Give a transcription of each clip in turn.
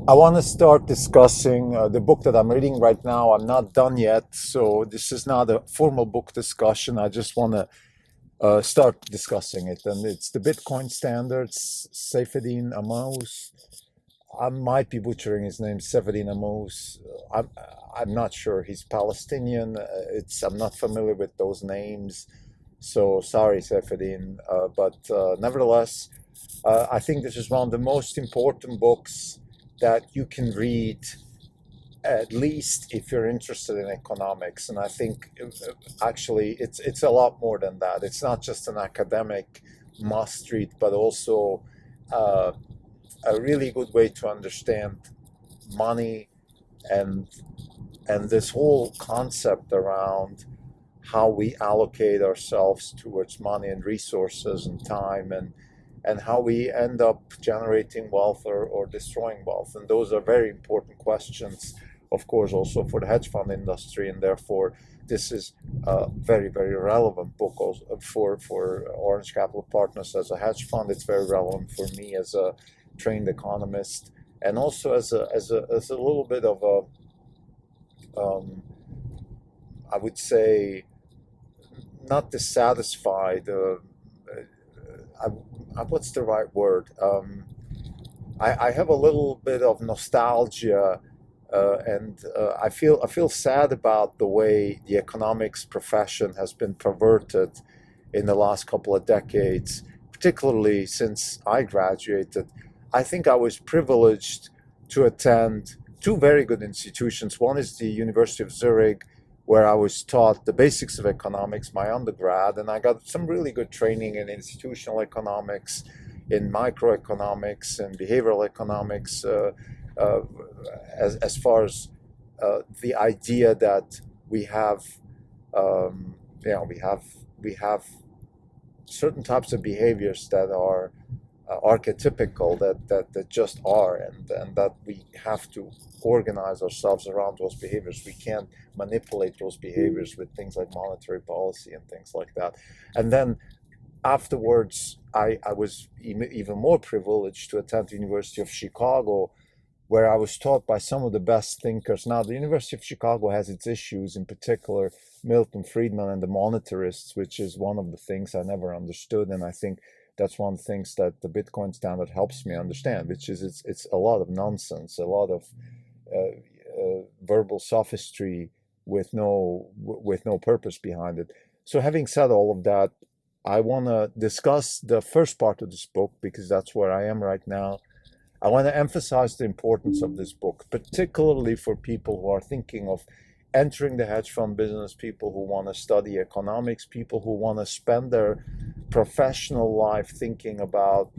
I want to start discussing the book that I'm reading right now. I'm not done yet, so this is not a formal book discussion. I just want to start discussing it. And it's the Bitcoin Standards, Saifedean Ammous. I might be butchering his name, Saifedean Ammous. I'm, I'm not sure. He's Palestinian. I'm not familiar with those names. So sorry, Saifedean. But nevertheless, I think this is one of the most important books that you can read, at least if you're interested in economics. And I think actually it's a lot more than that. It's not just an academic must read, but also uh, a really good way to understand money and this whole concept around how we allocate ourselves towards money and resources and time, and how we end up generating wealth or destroying wealth. And those are very important questions, of course, also for the hedge fund industry. And therefore, this is a very, very relevant book also for Orange Capital Partners as a hedge fund. It's very relevant for me as a trained economist, and also as a little bit of I would say, not dissatisfied. What's the right word? I have a little bit of nostalgia, and I feel sad about the way the economics profession has been perverted in the last couple of decades, particularly since I graduated. I think I was privileged to attend two very good institutions. One is the University of Zurich, where I was taught the basics of economics, my undergrad, and I got some really good training in institutional economics, in microeconomics, and behavioral economics, uh, as far as the idea that we have, we have certain types of behaviors that are archetypical, that just are, and that we have to organize ourselves around those behaviors. We can't manipulate those behaviors with things like monetary policy and things like that. And then afterwards, I was even more privileged to attend the University of Chicago, where I was taught by some of the best thinkers. Now, the University of Chicago has its issues, in particular Milton Friedman and the monetarists, which is one of the things I never understood. And I think that's one of the things that the Bitcoin Standard helps me understand, which is it's a lot of nonsense, a lot of verbal sophistry with no purpose behind it. So having said all of that, I want to discuss the first part of this book because that's where I am right now. I want to emphasize the importance of this book, particularly for people who are thinking of entering the hedge fund business, people who want to study economics, people who want to spend their professional life thinking about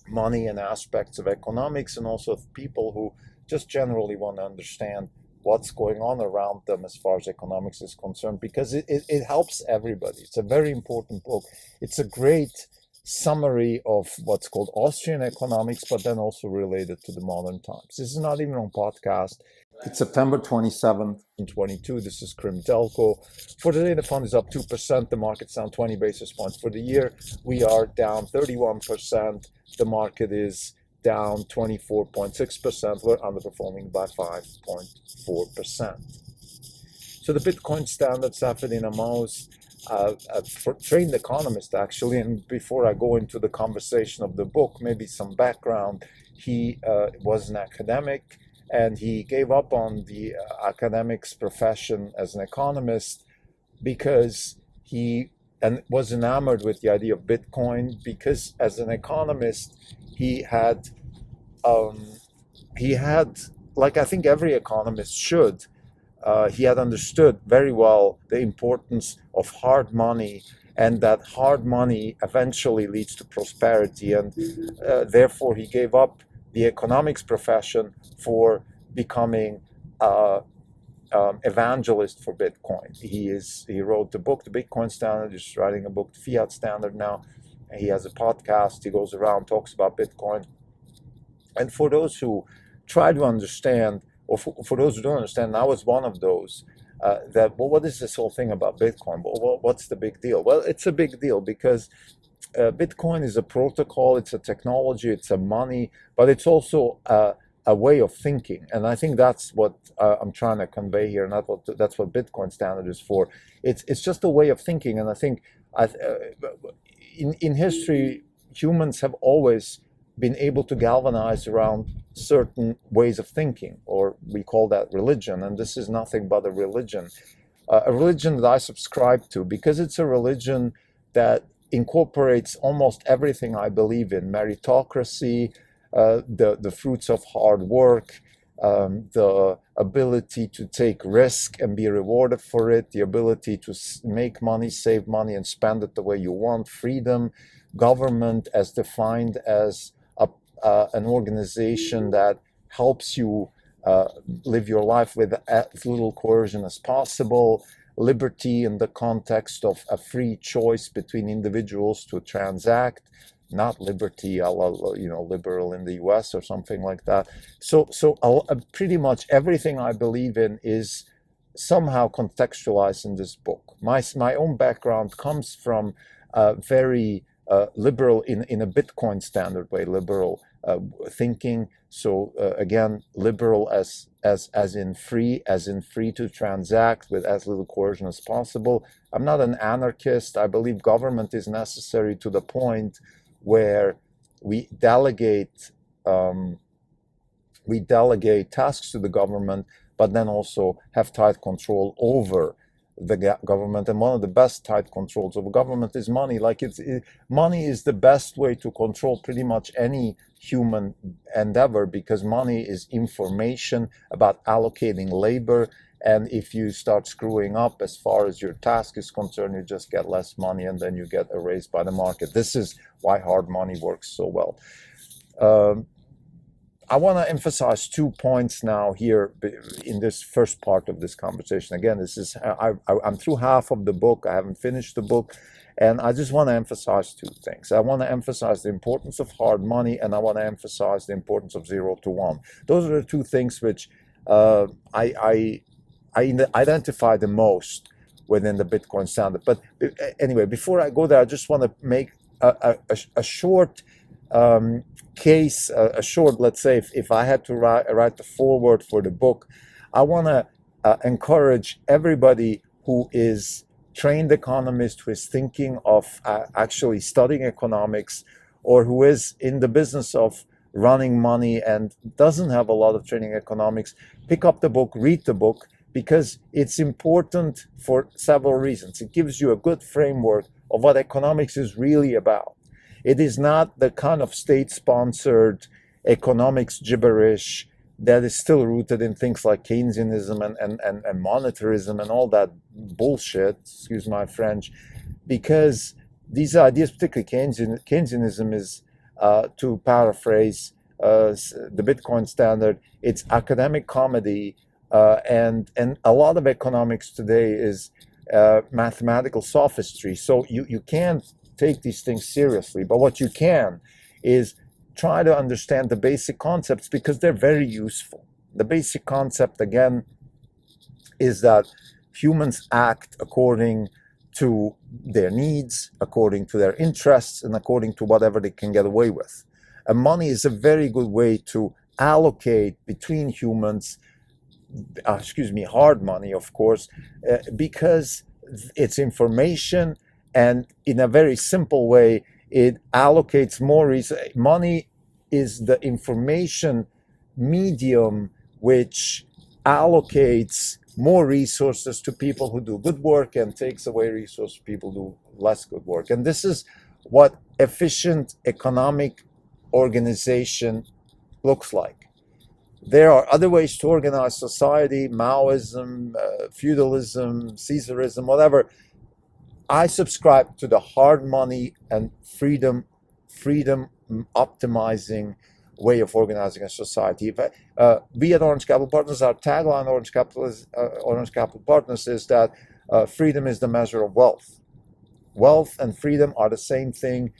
money and aspects of economics, and also people who just generally want to understand what's going on around them as far as economics is concerned, because it helps everybody. It's a very important book. It's a great summary of what's called Austrian economics, but then also related to the modern times. This is not even on podcast. It's September 27th and 22. This is Krim Delco. For today, the fund is up 2%. The market's down 20 basis points. For the year, we are down 31%. The market is down 24.6%. We're underperforming by 5.4%. So the Bitcoin Standard, Saifedean Ammous, for trained economist actually, and before I go into the conversation of the book, maybe some background. He was an academic, and he gave up on the academics profession as an economist because he was enamored with the idea of Bitcoin, because as an economist he had like I think every economist should, he had understood very well the importance of hard money, and that hard money eventually leads to prosperity, and therefore he gave up the economics profession for becoming evangelist for Bitcoin. He wrote the book, The Bitcoin Standard. He's writing a book, The Fiat Standard now. He has a podcast. He goes around, talks about Bitcoin. And for those who try to understand, or for those who don't understand, I was one of those. What is this whole thing about Bitcoin? Well, what's the big deal? Well, it's a big deal because Bitcoin is a protocol, it's a technology, it's a money, but it's also a way of thinking, and I think that's what I'm trying to convey here. That's what Bitcoin Standard is for. It's just a way of thinking, and I think in history, humans have always been able to galvanize around certain ways of thinking, or we call that religion, and this is nothing but a religion that I subscribe to, because it's a religion that incorporates almost everything I believe in: meritocracy, the fruits of hard work, the ability to take risk and be rewarded for it, the ability to make money, save money, and spend it the way you want, freedom, government as defined as an organization that helps you live your life with as little coercion as possible, liberty in the context of a free choice between individuals to transact, not liberty, liberal in the US or something like that. So pretty much everything I believe in is somehow contextualized in this book. My own background comes from very liberal, in a Bitcoin Standard way, liberal thinking. So again, liberal as in free to transact with as little coercion as possible. I'm not an anarchist. I believe government is necessary to the point where we delegate tasks to the government, but then also have tight control over the government. And one of the best tight controls of government is money. Money is the best way to control pretty much any human endeavor, because money is information about allocating labor. And if you start screwing up as far as your task is concerned, you just get less money, and then you get erased by the market. This is why hard money works so well. I want to emphasize 2 points now here in this first part of this conversation. Again, I'm through half of the book. I haven't finished the book, and I just want to emphasize 2 things. I want to emphasize the importance of hard money, and I want to emphasize the importance of 0 to 1. Those are the 2 things which I identify the most within the Bitcoin Standard. But anyway, before I go there, I just want to make a short case, let's say, if I had to write the foreword for the book, I want to encourage everybody who is trained economist, who is thinking of actually studying economics, or who is in the business of running money and doesn't have a lot of training in economics, pick up the book, read the book, because it's important for several reasons. It gives you a good framework of what economics is really about. It is not the kind of state-sponsored economics gibberish that is still rooted in things like Keynesianism and monetarism and all that bullshit, excuse my French, because these ideas, particularly Keynesianism, is, to paraphrase the Bitcoin Standard, it's academic comedy, and a lot of economics today is mathematical sophistry. So you can't take these things seriously, but what you can is try to understand the basic concepts, because they're very useful. The basic concept, again, is that humans act according to their needs, according to their interests, and according to whatever they can get away with. And money is a very good way to allocate between humans, hard money, of course, because it's information. And in a very simple way, it allocates more resources. Money is the information medium which allocates more resources to people who do good work and takes away resources from people who do less good work. And this is what efficient economic organization looks like. There are other ways to organize society: Maoism, feudalism, Caesarism, whatever. I subscribe to the hard money and freedom optimizing way of organizing a society. We at Orange Capital Partners, our tagline, Orange Capital Partners, is that freedom is the measure of wealth. Wealth and freedom are the same thing,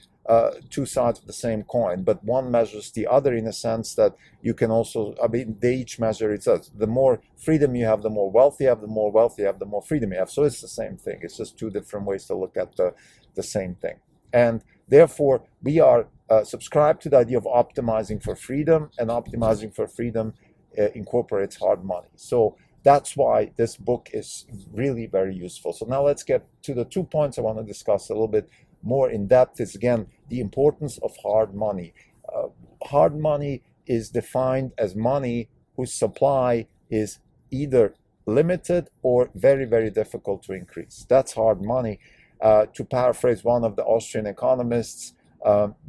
2 sides of the same coin, but one measures the other, in a sense that you can also, they each measure each other. The more freedom you have, the more wealth you have, the more wealth you have, the more freedom you have. So it's the same thing. It's just 2 different ways to look at the same thing. And therefore, we are subscribed to the idea of optimizing for freedom, and optimizing for freedom incorporates hard money. So that's why this book is really very useful. So now let's get to the 2 points I want to discuss a little bit more in depth. Is again the importance of hard money. Hard money is defined as money whose supply is either limited or very, very difficult to increase. That's hard money. To paraphrase one of the Austrian economists,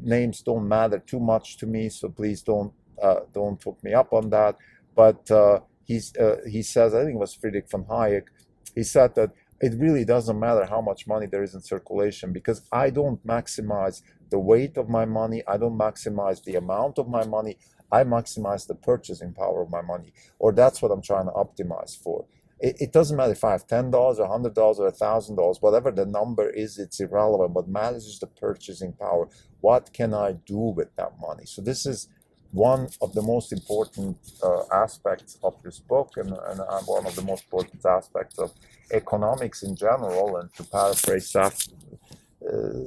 names don't matter too much to me, so please don't hook me up on that. But he says, I think it was Friedrich von Hayek, he said that it really doesn't matter how much money there is in circulation, because I don't maximize the weight of my money, I don't maximize the amount of my money, I maximize the purchasing power of my money, or that's what I'm trying to optimize for. It doesn't matter if I have $10 or $100 or $1,000, whatever the number is, it's irrelevant. What matters is the purchasing power. What can I do with that money? So this is one of the most important aspects of this book, and one of the most important aspects of economics in general. And to paraphrase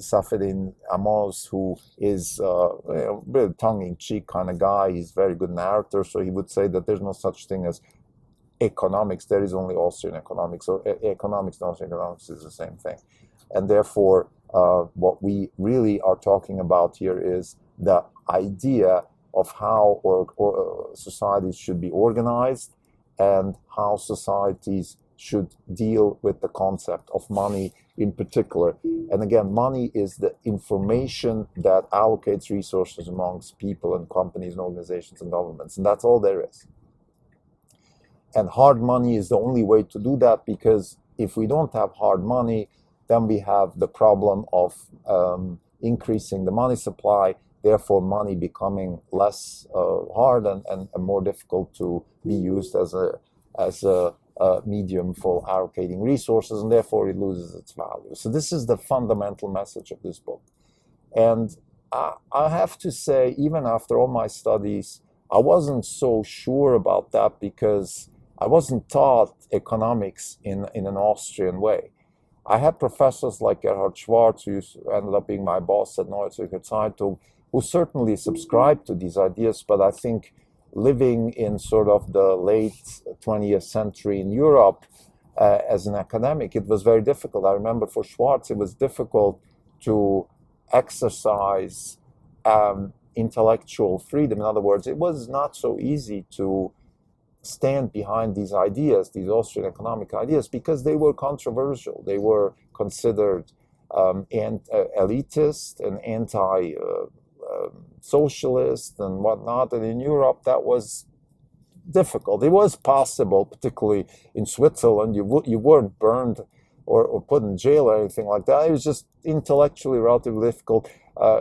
Saifedean Ammous, who is a really tongue-in-cheek kind of guy, he's a very good narrator, so he would say that there's no such thing as economics, there is only Austrian economics, or economics and Austrian economics is the same thing. And therefore, what we really are talking about here is the idea of how societies should be organized, and how societies should deal with the concept of money in particular. And again, money is the information that allocates resources amongst people and companies and organizations and governments, and that's all there is. And hard money is the only way to do that, because if we don't have hard money, then we have the problem of increasing the money supply, therefore money becoming less hard and more difficult to be used as a medium for allocating resources, and therefore it loses its value. So this is the fundamental message of this book. And I have to say, even after all my studies, I wasn't so sure about that, because I wasn't taught economics in an Austrian way. I had professors like Gerhard Schwarz, who ended up being my boss at Neue Zürcher Zeitung, who certainly subscribed to these ideas, but I think living in sort of the late 20th century in Europe as an academic, it was very difficult. I remember for Schwarz, it was difficult to exercise intellectual freedom. In other words, it was not so easy to stand behind these ideas, these Austrian economic ideas, because they were controversial. They were considered elitist and anti-socialist and whatnot. And in Europe, that was difficult. It was possible, particularly in Switzerland. You weren't burned or put in jail or anything like that. It was just intellectually relatively difficult.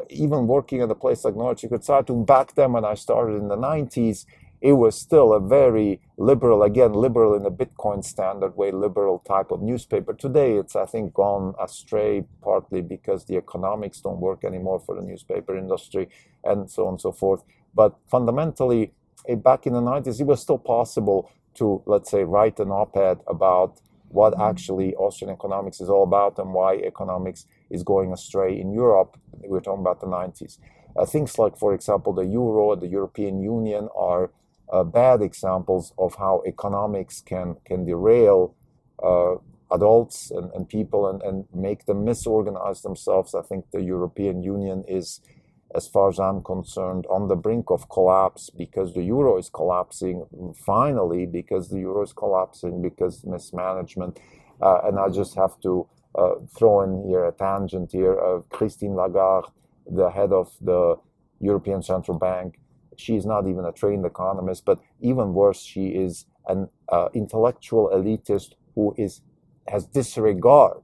Even working at a place like Neue Zürcher Zeitung, back then when I started in the 90s, it was still a very liberal, again, liberal in a Bitcoin standard way, liberal type of newspaper. Today, it's, I think, gone astray, partly because the economics don't work anymore for the newspaper industry, and so on and so forth. But fundamentally, back in the 90s, it was still possible to, let's say, write an op-ed about what actually Austrian economics is all about and why economics is going astray in Europe. We're talking about the 90s. Things like, for example, the euro, the European Union are bad examples of how economics can derail adults and people and make them misorganize themselves. I think the European Union is, as far as I'm concerned, on the brink of collapse, because the euro is collapsing, finally, because the euro is collapsing because mismanagement. And I just have to throw in here a tangent here of Christine Lagarde, the head of the European Central Bank. She's not even a trained economist, but even worse, she is an intellectual elitist who has disregard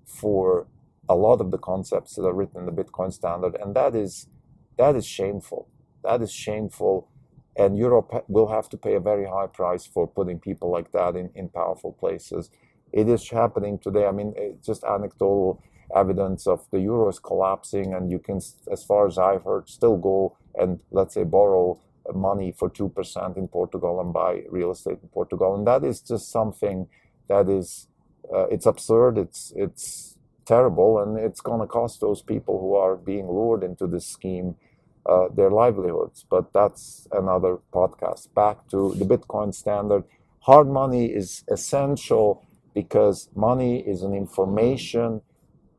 for a lot of the concepts that are written in the Bitcoin standard, and that is shameful. That is shameful, and Europe will have to pay a very high price for putting people like that in powerful places. It is happening today. I mean, just anecdotal evidence of the euro is collapsing, and you can, as far as I've heard, still go and, let's say, borrow money for 2% in Portugal and buy real estate in Portugal. And that is just something that is, it's absurd, it's terrible, and it's going to cost those people who are being lured into this scheme their livelihoods. But that's another podcast. Back to the Bitcoin standard. Hard money is essential because money is an information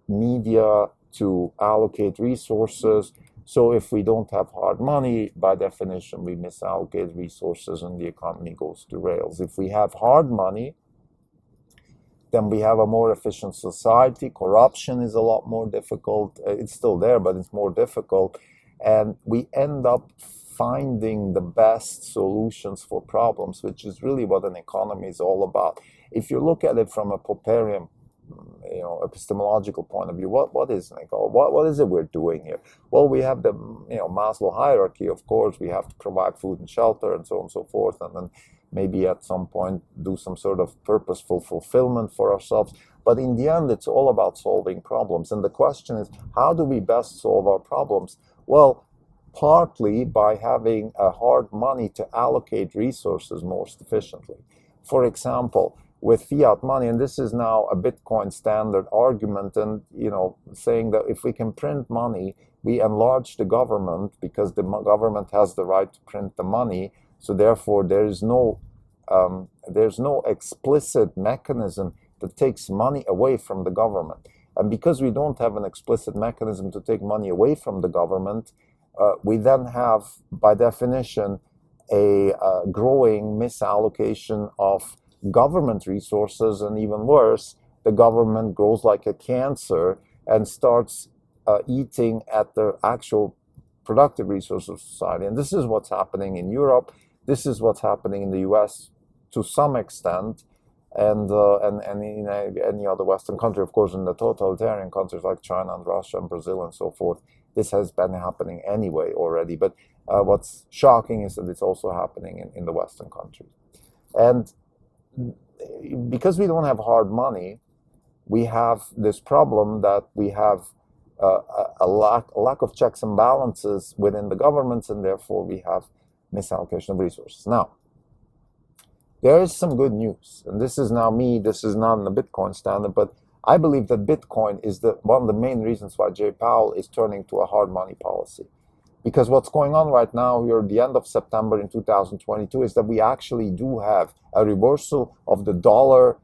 media to allocate resources. So if we don't have hard money, by definition, we misallocate resources and the economy goes to rails. If we have hard money, then we have a more efficient society. Corruption is a lot more difficult. It's still there, but it's more difficult. And we end up finding the best solutions for problems, which is really what an economy is all about. If you look at it from a Popperian, epistemological point of view, what is an economy? What is it we're doing here? Well, we have the Maslow hierarchy, of course. We have to provide food and shelter and so on and so forth, and then maybe at some point do some sort of purposeful fulfillment for ourselves. But in the end, it's all about solving problems. And the question is, how do we best solve our problems? Well, partly by having a hard money to allocate resources most efficiently. For example, with fiat money, and this is now a Bitcoin standard argument, and saying that if we can print money, we enlarge the government because the government has the right to print the money. So therefore, there's no explicit mechanism that takes money away from the government. And because we don't have an explicit mechanism to take money away from the government, we then have, by definition, a growing misallocation of government resources, and even worse, the government grows like a cancer and starts eating at the actual productive resources of society. And this is what's happening in Europe. This is what's happening in the US to some extent, and in any other Western country, of course, in the totalitarian countries like China and Russia and Brazil and so forth. This has been happening anyway already. But what's shocking is that it's also happening in the Western countries. And because we don't have hard money, we have this problem that we have a lack of checks and balances within the governments, and therefore we have misallocation of resources. Now, there is some good news, and this is not in the Bitcoin standard, but I believe that Bitcoin is one of the main reasons why Jay Powell is turning to a hard money policy. Because what's going on right now here at the end of September in 2022 is that we actually do have a reversal of the dollar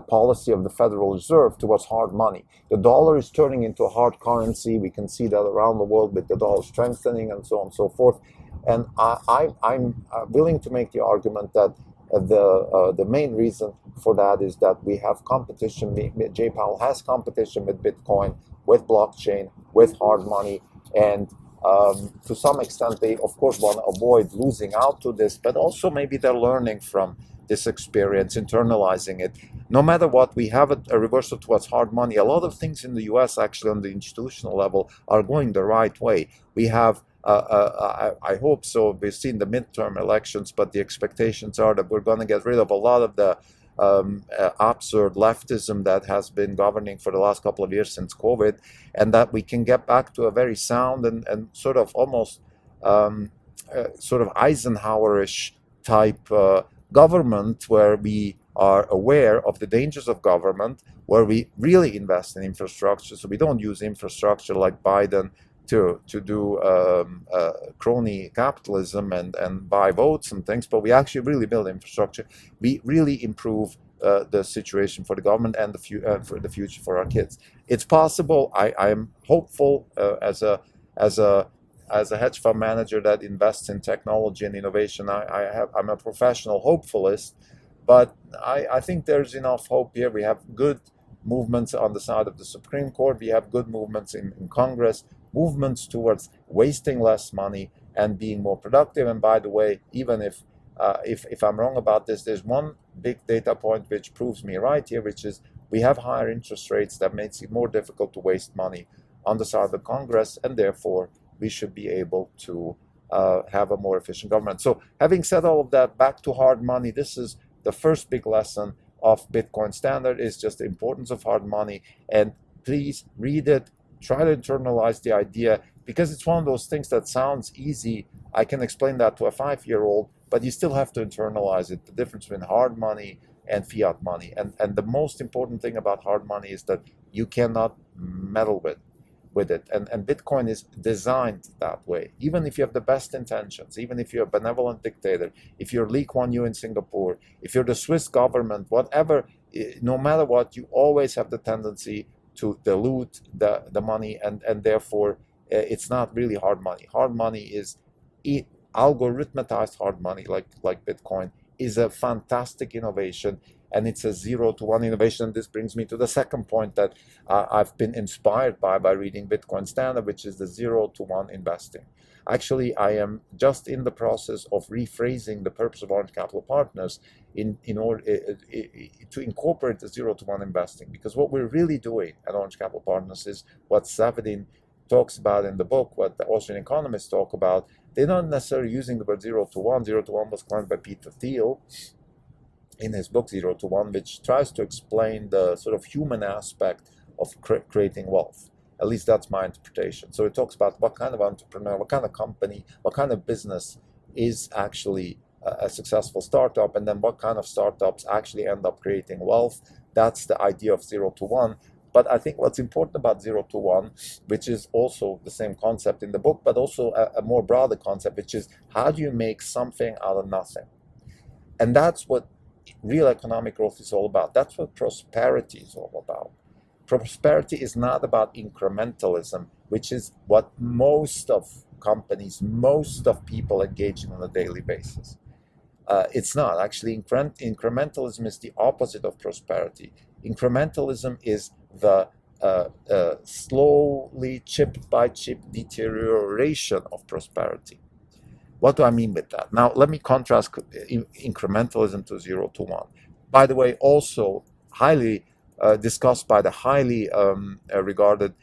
policy of the Federal Reserve towards hard money. The dollar is turning into a hard currency. We can see that around the world with the dollar strengthening and so on and so forth. And I'm willing to make the argument that the main reason for that is that we have competition. Jay Powell has competition with Bitcoin, with blockchain, with hard money, and to some extent they of course want to avoid losing out to this, but also maybe they're learning from this experience, internalizing it. No matter what, we have a reversal towards hard money. A lot of things in the US actually on the institutional level are going the right way. We have I hope so. We've seen the midterm elections, but the expectations are that we're going to get rid of a lot of the absurd leftism that has been governing for the last couple of years since COVID, and that we can get back to a very sound and sort of almost sort of Eisenhower-ish type government, where we are aware of the dangers of government, where we really invest in infrastructure. So we don't use infrastructure like Biden to do crony capitalism and buy votes and things, but we actually really build infrastructure. We really improve the situation for the government and for the future for our kids. It's possible. I'm hopeful as a hedge fund manager that invests in technology and innovation. I'm a professional hopefulist, but I think there's enough hope here. We have good movements on the side of the Supreme Court. We have good movements in Congress, movements towards wasting less money and being more productive. And by the way, even if I'm wrong about this, there's one big data point which proves me right here, which is we have higher interest rates that makes it more difficult to waste money on the side of the Congress, and therefore we should be able to have a more efficient government. So having said all of that, back to hard money, this is the first big lesson of Bitcoin Standard, is just the importance of hard money. And please read it, try to internalize the idea, because it's one of those things that sounds easy. I can explain that to a 5-year-old, but you still have to internalize it, the difference between hard money and fiat money. And the most important thing about hard money is that you cannot meddle with it. And Bitcoin is designed that way. Even if you have the best intentions, even if you're a benevolent dictator, if you're Lee Kuan Yew in Singapore, if you're the Swiss government, whatever, no matter what, you always have the tendency to dilute the money, and therefore it's not really hard money. Hard money is algorithmatized hard money, like Bitcoin, is a fantastic innovation, and it's a 0-to-1 innovation. And this brings me to the second point that I've been inspired by reading Bitcoin Standard, which is the 0-to-1 investing. Actually, I am just in the process of rephrasing the purpose of Orange Capital Partners in order to incorporate the 0-to-1 investing, because what we're really doing at Orange Capital Partners is what Saifedean talks about in the book, what the Austrian economists talk about. They're not necessarily using the word 0-to-1. 0-to-1 was coined by Peter Thiel in his book 0-to-1, which tries to explain the sort of human aspect of creating wealth. At least that's my interpretation. So it talks about what kind of entrepreneur, what kind of company, what kind of business is actually a successful startup, and then what kind of startups actually end up creating wealth. That's the idea of 0-to-1. But I think what's important about 0-to-1, which is also the same concept in the book, but also a more broader concept, which is how do you make something out of nothing? And that's what real economic growth is all about. That's what prosperity is all about. Prosperity is not about incrementalism, which is what most of companies, most of people engage in on a daily basis. It's not. Actually, incrementalism is the opposite of prosperity. Incrementalism is the slowly, chip by chip deterioration of prosperity. What do I mean with that? Now, let me contrast incrementalism to 0-to-1. By the way, also highly discussed by the highly regarded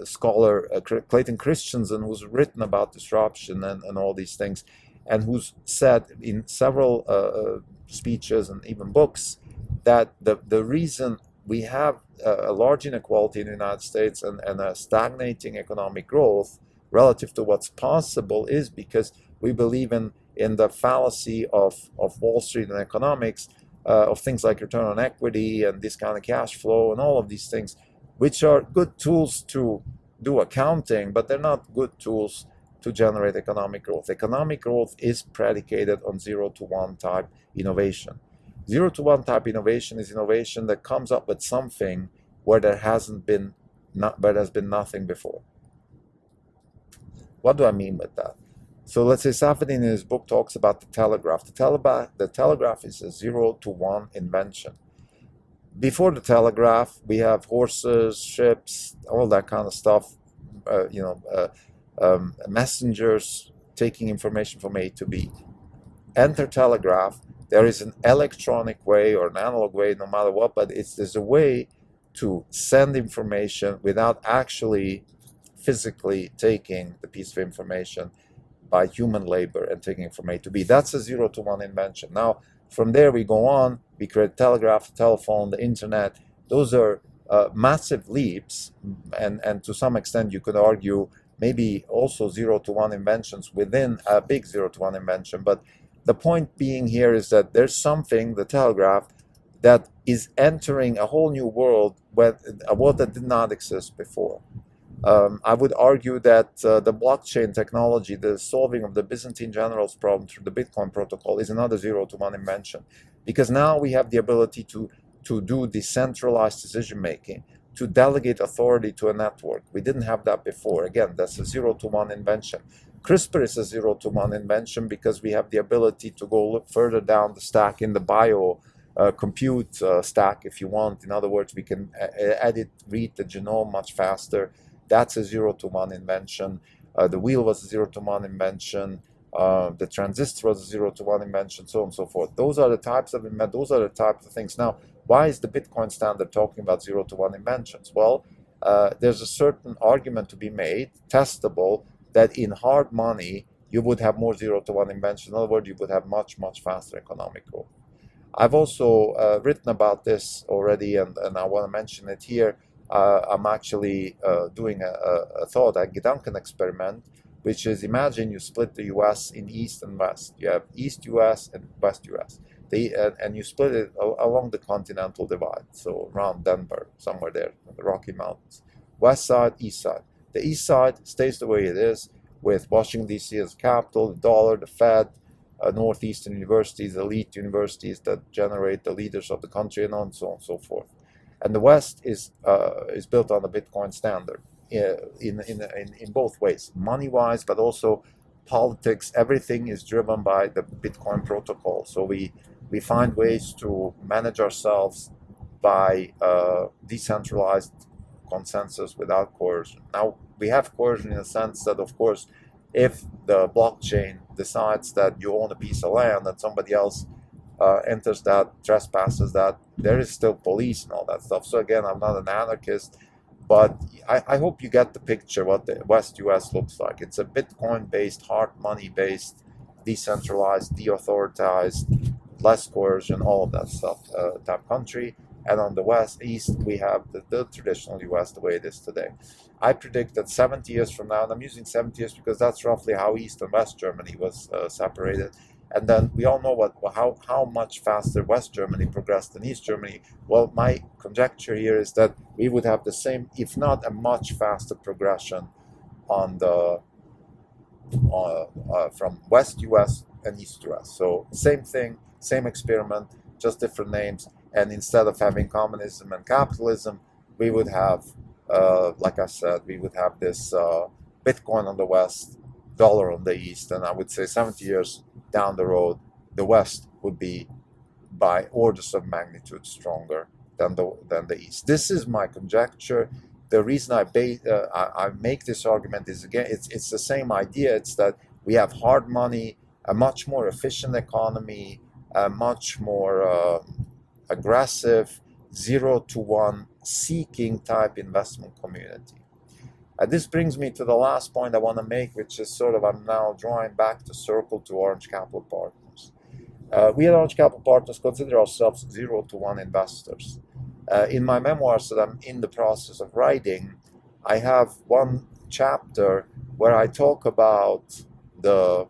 scholar Clayton Christensen, who's written about disruption and all these things, and who's said in several speeches and even books that the reason we have a large inequality in the United States and a stagnating economic growth relative to what's possible is because we believe in the fallacy of Wall Street and economics, of things like return on equity and discounted cash flow and all of these things, which are good tools to do accounting, but they're not good tools to generate economic growth. Economic growth is predicated on 0-to-1 type innovation. 0-to-1 type innovation is innovation that comes up with something where there has been nothing before. What do I mean with that? So let's say Saifedean in his book talks about the telegraph. The telegraph is a 0-to-1 invention. Before the telegraph, we have horses, ships, all that kind of stuff, messengers taking information from A to B. Enter telegraph. There is an electronic way or an analog way, no matter what, but there's a way to send information without actually physically taking the piece of information by human labor and taking it from A to B. That's a 0-to-1 invention. Now, from there we go on, we create telegraph, telephone, the internet. Those are massive leaps, and to some extent you could argue maybe also 0-to-1 inventions within a big 0-to-1 invention. But the point being here is that there's something, the telegraph, that is entering a whole new world, a world that did not exist before. I would argue that the blockchain technology, the solving of the Byzantine generals problem through the Bitcoin protocol, is another 0-to-1 invention, because now we have the ability to do decentralized decision making, to delegate authority to a network. We didn't have that before. Again, that's a 0-to-1 invention. CRISPR is a 0-to-1 invention because we have the ability to go look further down the stack in the bio compute stack, if you want. In other words, we can read the genome much faster. That's a 0-to-1 invention. The wheel was a 0-to-1 invention. The transistor was a 0-to-1 invention, so on and so forth. Those are the types of things. Now, why is the Bitcoin standard talking about 0-to-1 inventions? Well, there's a certain argument to be made, testable, that in hard money you would have more 0-to-1 inventions. In other words, you would have much, much faster economic growth. I've also written about this already, and I want to mention it here. I'm actually doing a Gedanken experiment, which is, imagine you split the US in East and West. You have East US and West US. And you split it along the continental divide, so around Denver, somewhere there, the Rocky Mountains. West side, East side. The East side stays the way it is, with Washington, D.C. as capital, the dollar, the Fed, Northeastern universities, elite universities that generate the leaders of the country, and so on and so forth. And the West is built on the Bitcoin standard in both ways, money-wise, but also politics. Everything is driven by the Bitcoin protocol. So we find ways to manage ourselves by decentralized consensus without coercion. Now, we have coercion in the sense that, of course, if the blockchain decides that you own a piece of land and somebody else enters that, trespasses that, there is still police and all that stuff. So again, I'm not an anarchist, but I hope you get the picture what the West US looks like. It's a Bitcoin-based, hard money-based, decentralized, de-authoritized, less coercion, all of that stuff type country. And on the East, we have the traditional US the way it is today. I predict that 70 years from now, and I'm using 70 years because that's roughly how East and West Germany was separated. And then we all know how much faster West Germany progressed than East Germany. Well, my conjecture here is that we would have the same, if not a much faster progression on the from West US and East US. So same thing, same experiment, just different names. And instead of having communism and capitalism, we would have, like I said, we would have this Bitcoin on the West, dollar on the East, and I would say 70 years down the road, the West would be by orders of magnitude stronger than the East. This is my conjecture. The reason I make this argument is, again, it's the same idea. It's that we have hard money, a much more efficient economy, a much more aggressive 0 to 1 seeking type investment community. This brings me to the last point I want to make, which is sort of, I'm now drawing back the circle to Orange Capital Partners. We at Orange Capital Partners consider ourselves 0 to 1 investors. In my memoirs that I'm in the process of writing, I have one chapter where I talk about the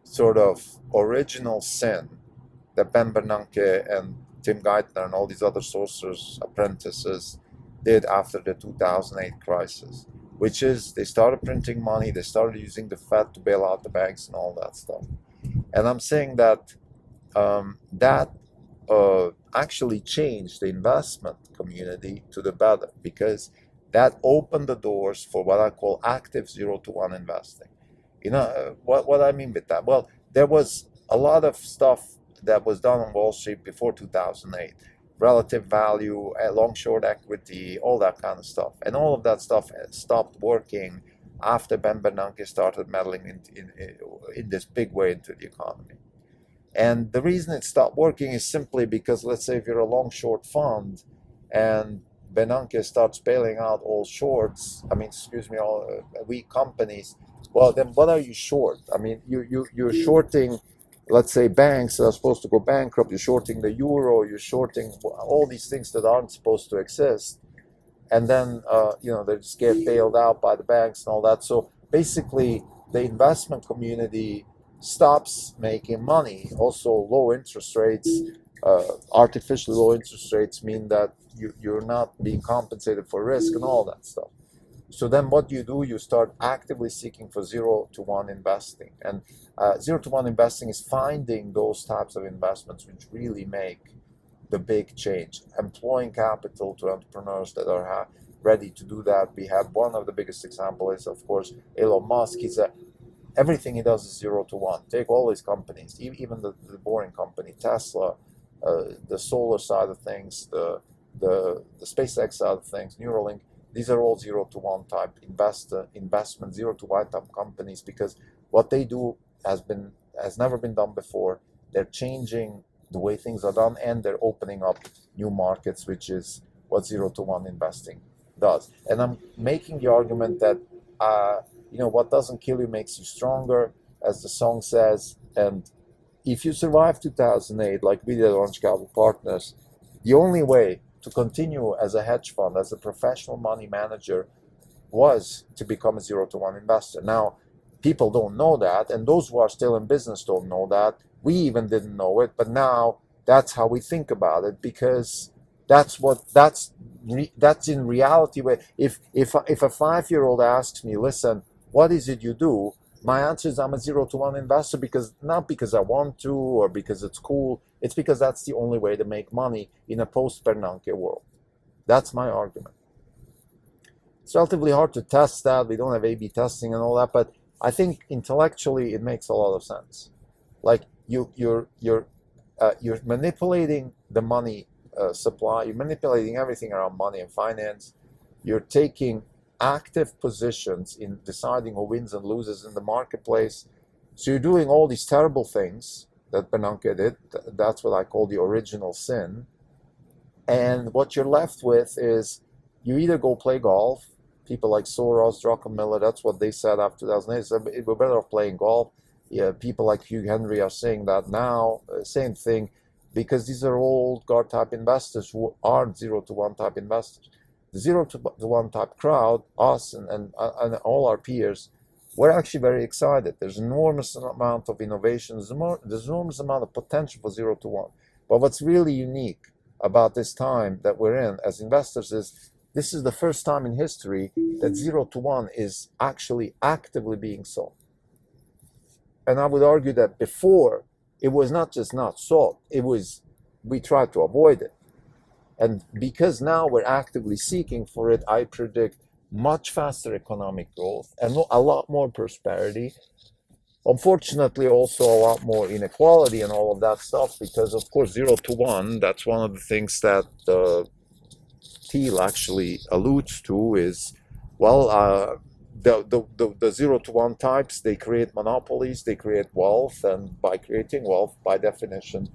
sort of original sin that Ben Bernanke and Tim Geithner and all these other sorcerers' apprentices did after the 2008 crisis, which is they started printing money, they started using the Fed to bail out the banks and all that stuff. And I'm saying that actually changed the investment community to the better, because that opened the doors for what I call active 0 to 1 investing. You know, what I mean with that? Well, there was a lot of stuff that was done on Wall Street before 2008. Relative value, long-short equity, all that kind of stuff. And all of that stuff stopped working after Ben Bernanke started meddling in this big way into the economy. And the reason it stopped working is simply because, let's say if you're a long-short fund and Bernanke starts bailing out all shorts, all weak companies, well, then what are you short? I mean, you're shorting, let's say, banks that are supposed to go bankrupt, you're shorting the euro, you're shorting all these things that aren't supposed to exist. And then, they just get bailed out by the banks and all that. So basically, the investment community stops making money. Also, low interest rates, artificially low interest rates mean that you're not being compensated for risk and all that stuff. So then what do? You start actively seeking for 0 to 1 investing. And 0 to 1 investing is finding those types of investments which really make the big change. Employing capital to entrepreneurs that are ready to do that. We have one of the biggest examples is, of course, Elon Musk. Everything he does is 0 to 1. Take all his companies, even the boring company, Tesla, the solar side of things, the SpaceX side of things, Neuralink. These are all 0 to 1 type investment, 0 to 1 type companies, because what they do has never been done before. They're changing the way things are done, and they're opening up new markets, which is what 0 to 1 investing does. And I'm making the argument that what doesn't kill you makes you stronger, as the song says. And if you survive 2008, like we did at Orange Capital Partners, the only way to continue as a hedge fund, as a professional money manager, was to become a 0 to 1 investor. Now, people don't know that, and those who are still in business don't know that. We even didn't know it, but now that's how we think about it, because that's in reality. Where if a 5-year-old asks me, listen, what is it you do? My answer is I'm a 0 to 1 investor, because not because I want to or because it's cool. It's because that's the only way to make money in a post-Bernanke world. That's my argument. It's relatively hard to test that. We don't have A/B testing and all that, but I think intellectually it makes a lot of sense. Like you're manipulating the money supply. You're manipulating everything around money and finance. You're taking active positions in deciding who wins and loses in the marketplace. So you're doing all these terrible things that Bernanke did. That's what I call the original sin. And what you're left with is you either go play golf. People like Soros, Druckenmiller, that's what they said after 2008. So we're better off playing golf. Yeah, people like Hugh Henry are saying that now. Same thing, because these are old guard type investors who aren't 0 to 1 type investors. The 0 to 1 type crowd, us and all our peers, we're actually very excited. There's an enormous amount of innovation. There's an enormous amount of potential for 0 to 1. But what's really unique about this time that we're in as investors is this is the first time in history that 0 to 1 is actually actively being sold. And I would argue that before, it was not just not sold, it was, we tried to avoid it. And because now we're actively seeking for it, I predict much faster economic growth and a lot more prosperity. Unfortunately, also a lot more inequality and all of that stuff, because of course 0 to 1, that's one of the things that Thiel actually alludes to is, well, the 0 to 1 types, they create monopolies, they create wealth, and by creating wealth, by definition,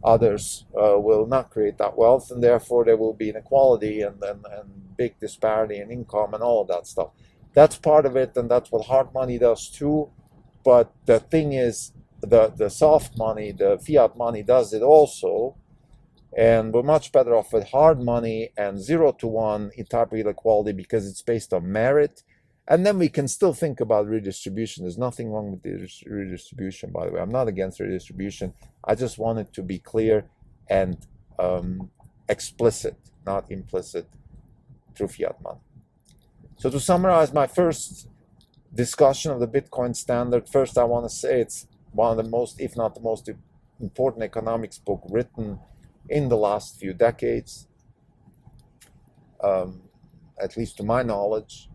others will not create that wealth, and therefore there will be inequality and big disparity in income and all of that stuff. That's part of it, and that's what hard money does too. But the thing is, the soft money, the fiat money, does it also. And we're much better off with hard money and 0 to 1 type of inequality, because it's based on merit. And then we can still think about redistribution. There's nothing wrong with the redistribution, by the way. I'm not against redistribution. I just want it to be clear and explicit, not implicit, through fiat money. So to summarize my first discussion of the Bitcoin standard, first I want to say it's one of the most, if not the most important economics book written in the last few decades, at least to my knowledge.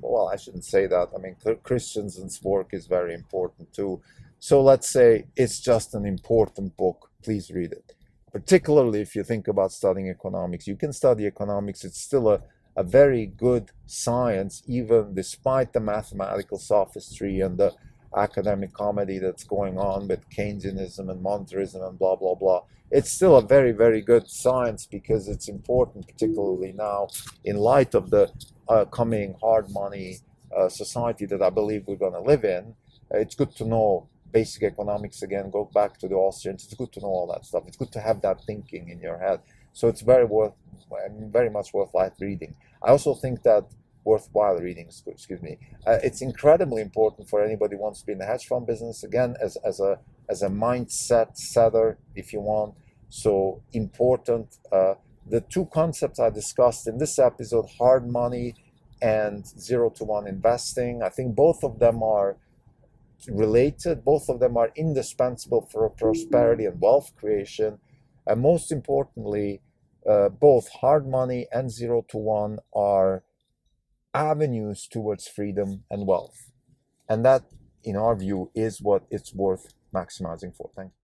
Well, I shouldn't say that. I mean, Christensen's work is very important too. So let's say it's just an important book. Please read it. Particularly if you think about studying economics. You can study economics. It's still a very good science, even despite the mathematical sophistry and the academic comedy that's going on with Keynesianism and monetarism and blah, blah, blah. It's still a very, very good science, because it's important, particularly now, in light of the coming hard money society that I believe we're going to live in. It's good to know basic economics again, go back to the Austrians. It's good to know all that stuff. It's good to have that thinking in your head. So it's very much worthwhile reading. I also think that it's incredibly important for anybody who wants to be in the hedge fund business, again, as a mindset setter, if you want. So important. The two concepts I discussed in this episode, hard money and 0 to 1 investing, I think both of them are related. Both of them are indispensable for prosperity and wealth creation. And most importantly, both hard money and 0 to 1 are avenues towards freedom and wealth. And that, in our view, is what it's worth maximizing for. Thank you.